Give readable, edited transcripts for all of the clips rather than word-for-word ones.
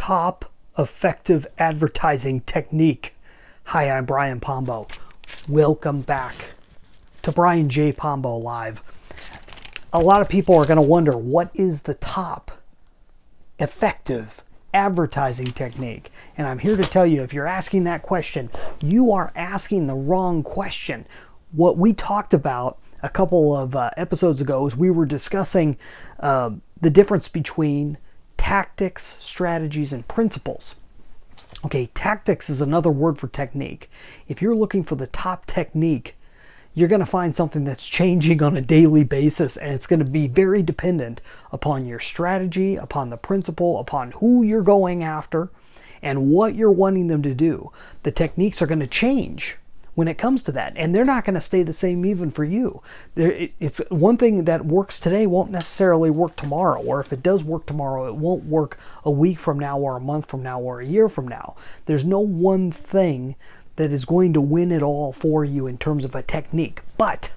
top effective advertising technique. Hi, I'm Brian Pombo. Welcome back to Brian J. Pombo Live. A lot of people are going to wonder, what is the top effective advertising technique? And I'm here to tell you, if you're asking that question, you are asking the wrong question. What we talked about a couple of episodes ago is we were discussing the difference between tactics, strategies, and principles. Okay, tactics is another word for technique. If you're looking for the top technique, you're going to find something that's changing on a daily basis, and it's going to be very dependent upon your strategy, upon the principle, upon who you're going after, and what you're wanting them to do. The techniques are going to change when it comes to that, and they're not going to stay the same even for you. It's one thing that works today won't necessarily work tomorrow, or if it does work tomorrow, it won't work a week from now or a month from now or a year from now. There's no one thing that is going to win it all for you in terms of a technique. But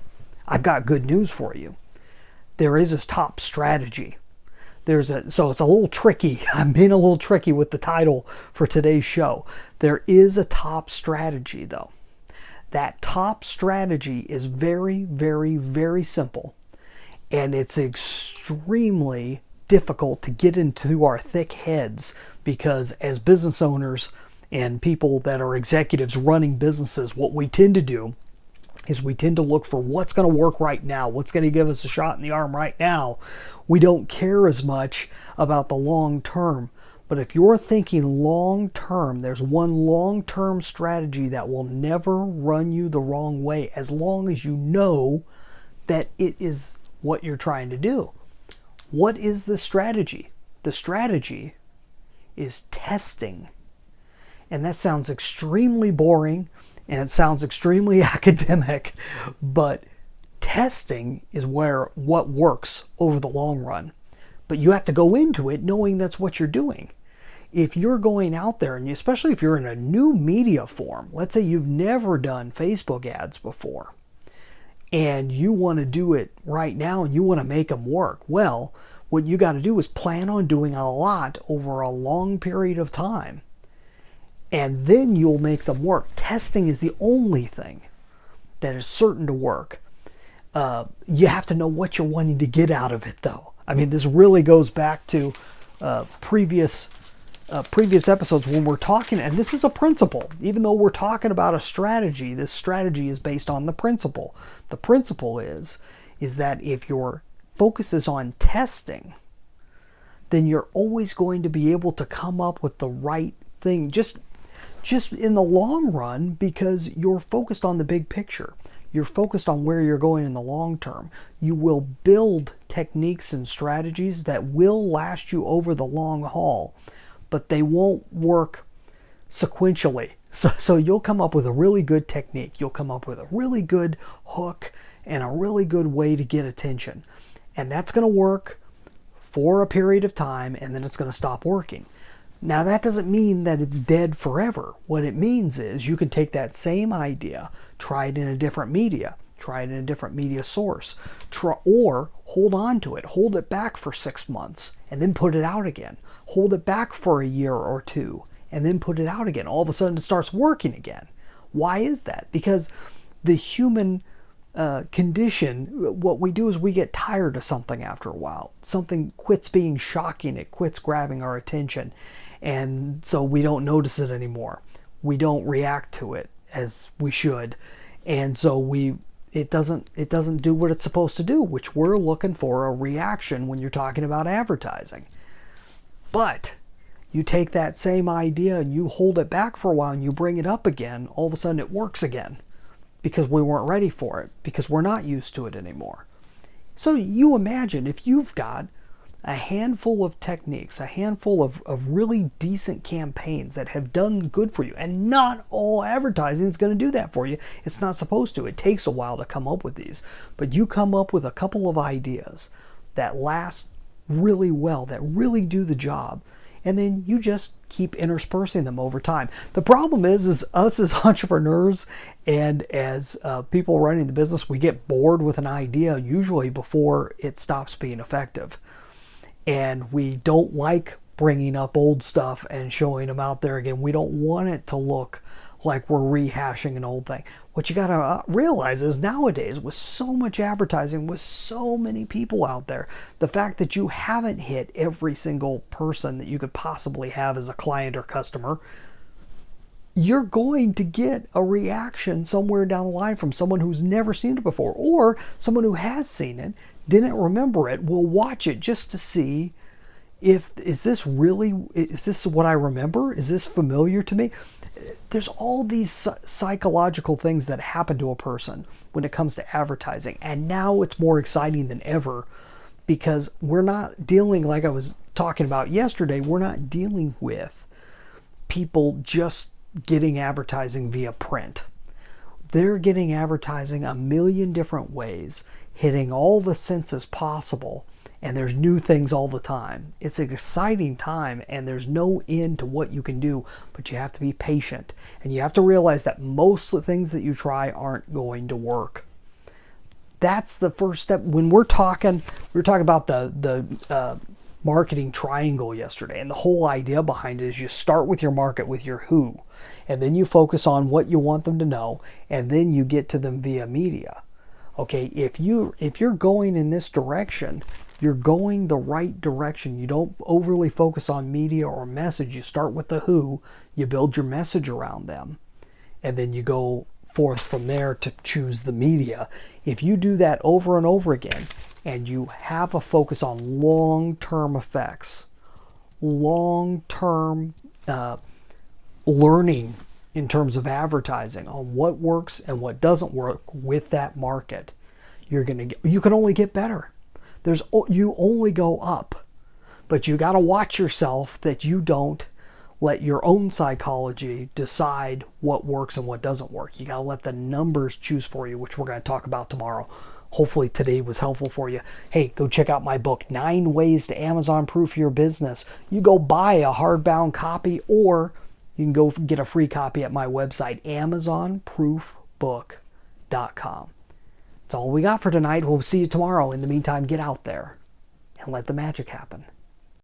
I've got good news for you. There is a top strategy. So it's a little tricky. I'm being a little tricky with the title for today's show. There is a top strategy though. That top strategy is very, very, very simple, and it's extremely difficult to get into our thick heads, because as business owners and people that are executives running businesses, what we tend to do is we tend to look for what's going to work right now, what's going to give us a shot in the arm right now. We don't care as much about the long term. But if you're thinking long term, there's one long term strategy that will never run you the wrong way, as long as you know that it is what you're trying to do. What is the strategy? The strategy is testing. And that sounds extremely boring and it sounds extremely academic, but testing is what works over the long run. But you have to go into it knowing that's what you're doing. If you're going out there, and especially if you're in a new media form, let's say you've never done Facebook ads before, and you want to do it right now and you want to make them work, well, what you got to do is plan on doing a lot over a long period of time, and then you'll make them work. Testing is the only thing that is certain to work. You have to know what you're wanting to get out of it, though. I mean, this really goes back to previous episodes when we're talking, and this is a principle. Even though we're talking about a strategy, this strategy is based on the principle. The principle is that if your focus is on testing, then you're always going to be able to come up with the right thing, just in the long run, because you're focused on the big picture. You're focused on where you're going in the long term. You will build techniques and strategies that will last you over the long haul, but they won't work sequentially. So you'll come up with a really good technique. You'll come up with a really good hook and a really good way to get attention. And that's going to work for a period of time, and then it's going to stop working. Now, that doesn't mean that it's dead forever. What it means is you can take that same idea, try it in a different media, try it in a different media source, or hold on to it, hold it back for 6 months, and then put it out again. Hold it back for a year or two, and then put it out again. All of a sudden, it starts working again. Why is that? Because the human condition, what we do is we get tired of something after a while. Something quits being shocking, it quits grabbing our attention, and so we don't notice it anymore. We don't react to it as we should, and so it doesn't do what it's supposed to do, which we're looking for a reaction when you're talking about advertising. But you take that same idea and you hold it back for a while and you bring it up again, all of a sudden it works again, because we weren't ready for it, because we're not used to it anymore. So you imagine if you've got a handful of techniques, a handful of really decent campaigns that have done good for you, and not all advertising is going to do that for you. It's not supposed to. It takes a while to come up with these. But you come up with a couple of ideas that last really well, that really do the job, and then you just keep interspersing them over time. The problem is us as entrepreneurs and as people running the business, we get bored with an idea usually before it stops being effective. And we don't like bringing up old stuff and showing them out there again. We don't want it to look like we're rehashing an old thing. What you got to realize is nowadays, with so much advertising, with so many people out there, the fact that you haven't hit every single person that you could possibly have as a client or customer, you're going to get a reaction somewhere down the line from someone who's never seen it before, or someone who has seen it, didn't remember it, will watch it just to see if, is this what I remember? Is this familiar to me? There's all these psychological things that happen to a person when it comes to advertising. And now it's more exciting than ever, because we're not dealing, like I was talking about yesterday, we're not dealing with people just getting advertising via print. They're getting advertising a million different ways, hitting all the senses possible, and there's new things all the time. It's an exciting time, and there's no end to what you can do, but you have to be patient, and you have to realize that most of the things that you try aren't going to work. That's the first step. When we were talking about the marketing triangle yesterday, and the whole idea behind it is you start with your market, with your who, and then you focus on what you want them to know, and then you get to them via media. Okay, if you're going in this direction, you're going the right direction. You don't overly focus on media or message. You start with the who, you build your message around them, and then you go forth from there to choose the media. If you do that over and over again, and you have a focus on long-term effects, long-term learning in terms of advertising on what works and what doesn't work with that market, you can only get better. You only go up, but you got to watch yourself that you don't let your own psychology decide what works and what doesn't work. You got to let the numbers choose for you, which we're going to talk about tomorrow. Hopefully today was helpful for you. Hey, go check out my book, 9 Ways to Amazon Proof Your Business. You go buy a hardbound copy, or you can go get a free copy at my website, AmazonProofBook.com. That's all we got for tonight. We'll see you tomorrow. In the meantime, get out there and let the magic happen.